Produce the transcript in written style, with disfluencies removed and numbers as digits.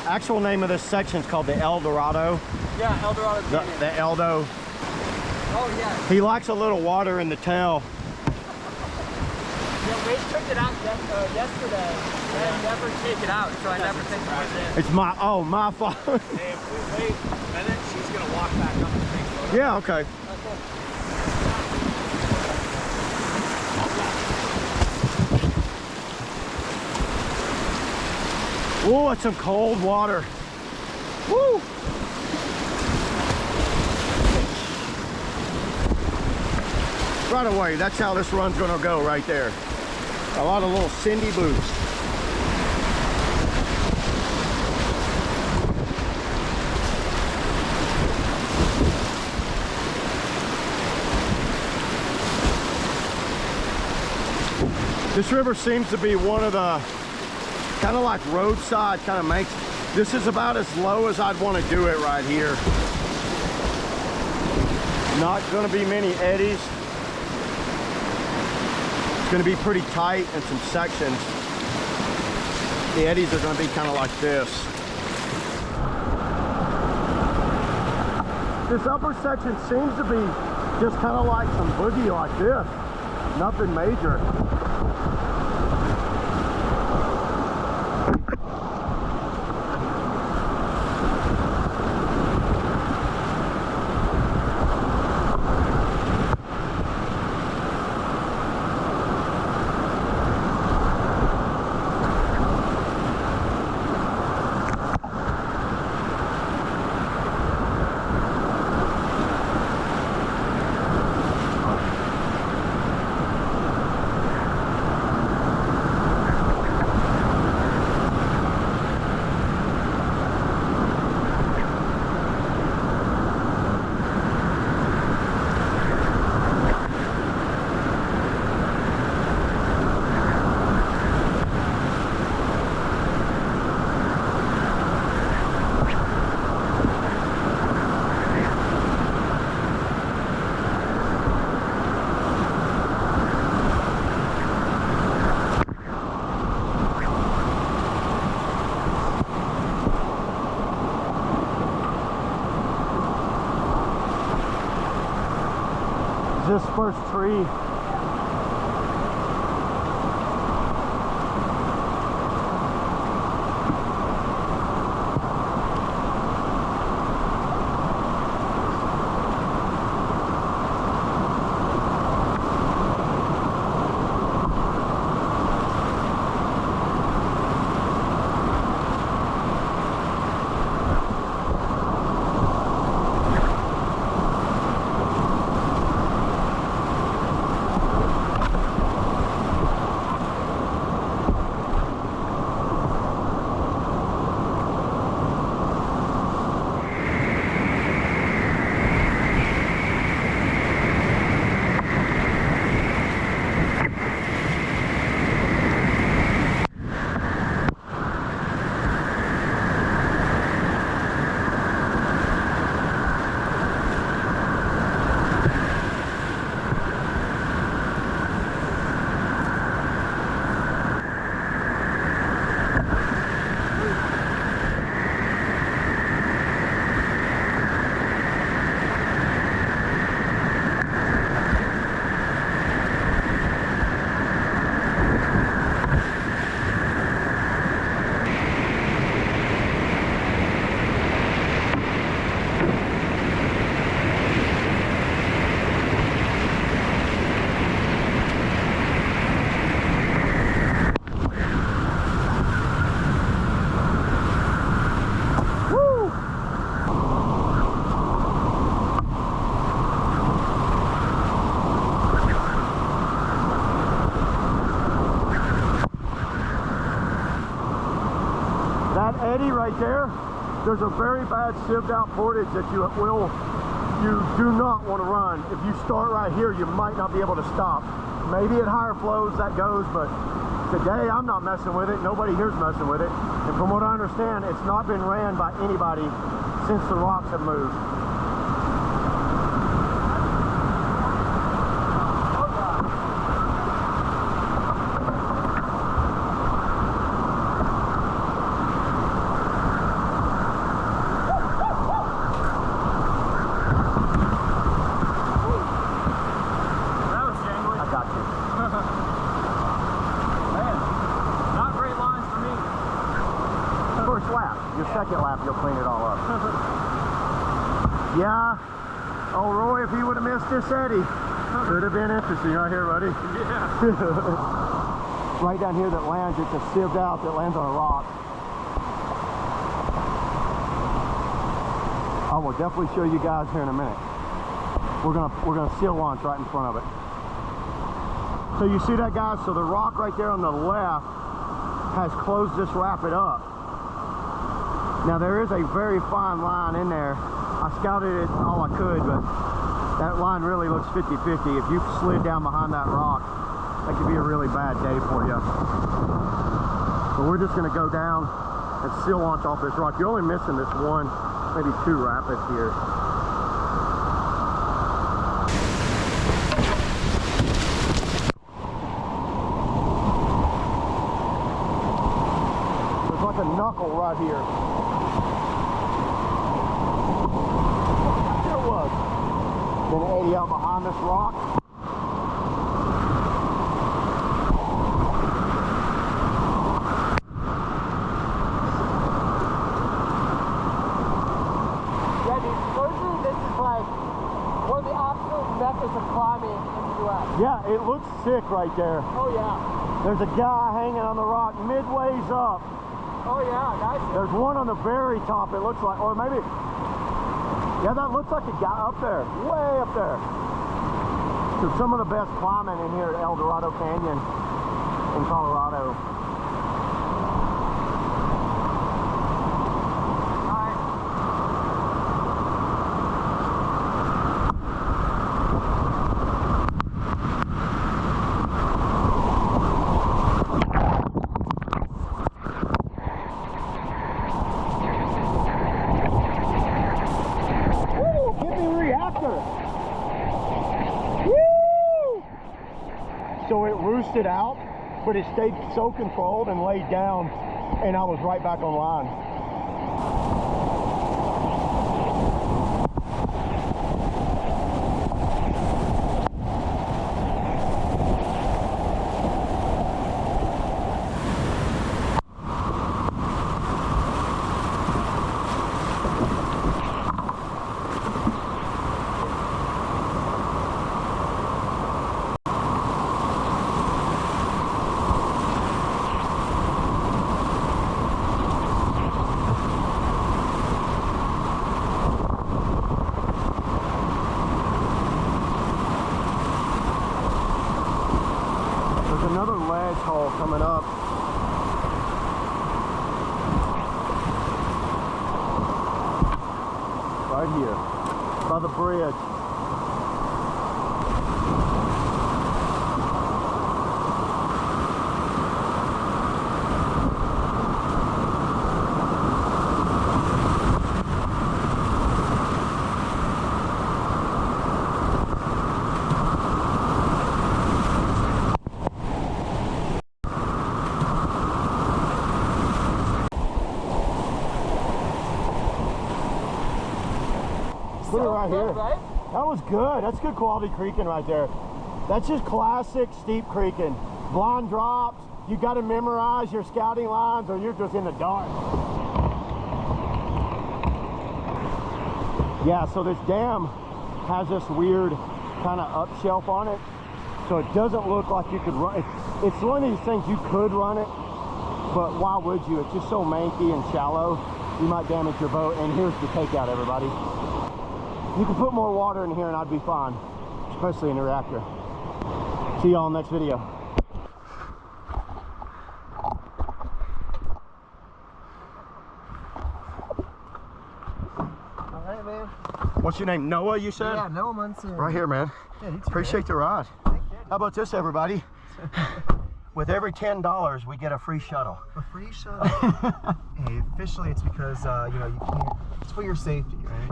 actual name of this section is called the Eldorado. Yeah, Eldorado Canyon. The Eldo. Oh, yeah. He likes a little water in the tail. Yeah, Wade took it out yesterday. I never take it out, so I never take it in. It's my fault. Hey, if we wait a minute, she's gonna walk back up the creek. Yeah, okay. Oh, it's some cold water. Woo! Right away, that's how this run's gonna go right there. A lot of little Cindy boots. This river seems to be one of the kind of like roadside, kind of makes, this is about as low as I'd want to do it right here. Not going to be many eddies. It's going to be pretty tight in some sections. The eddies are going to be kind of like this. This upper section seems to be just kind of like some boogie like this. Nothing major. This first tree. Eddy right there, there's a very bad sieved out portage that you do not want to run. If you start right here, you might not be able to stop. Maybe at higher flows that goes, but today I'm not messing with it. Nobody here's messing with it. And from what I understand, it's not been ran by anybody since the rocks have moved. second lap, you'll clean it all up. Yeah. Oh, Roy, if he would have missed this eddy, could have been interesting right here, buddy. Yeah. Right down here that lands, it's a sieved out that lands on a rock. I will definitely show you guys here in a minute. We're gonna seal launch right in front of it. So you see that, guys? So the rock right there on the left has closed this rapid up. Now there is a very fine line in there. I scouted it all I could, but that line really looks 50-50. If you slid down behind that rock, that could be a really bad day for you. So we're just gonna go down and seal launch off this rock. You're only missing this one, maybe two rapids here. There's like a knuckle right here. There it was. Then 80 out behind this rock. Of climbing in the US. Yeah, it looks sick right there. Oh yeah. There's a guy hanging on the rock midways up. Oh yeah, nice. There's one on the very top, it looks like, or maybe, yeah, that looks like a guy up there, way up there. So some of the best climbing in here at Eldorado Canyon in Colorado. So it roosted out, but it stayed so controlled and laid down, and I was right back online. Another ledge hole coming up. Right here, by the bridge. Put it right here. Right? That was good. That's good quality creeking right there. That's just classic steep creeking. Blind drops. You got to memorize your scouting lines or you're just in the dark. Yeah, so this dam has this weird kind of up shelf on it. So it doesn't look like you could run. It's one of these things you could run it, but why would you? It's just so manky and shallow. You might damage your boat. And here's the takeout, everybody. You can put more water in here and I'd be fine, especially in the reactor. See y'all in the next video. All right, man. What's your name? Noah, you said? Yeah, Noah Munson. Right here, man. Yeah, you too, Appreciate the ride. Thank you. How about this, everybody? With every $10, we get a free shuttle. A free shuttle. Hey, officially it's because you know, you can't. It's for your safety, right?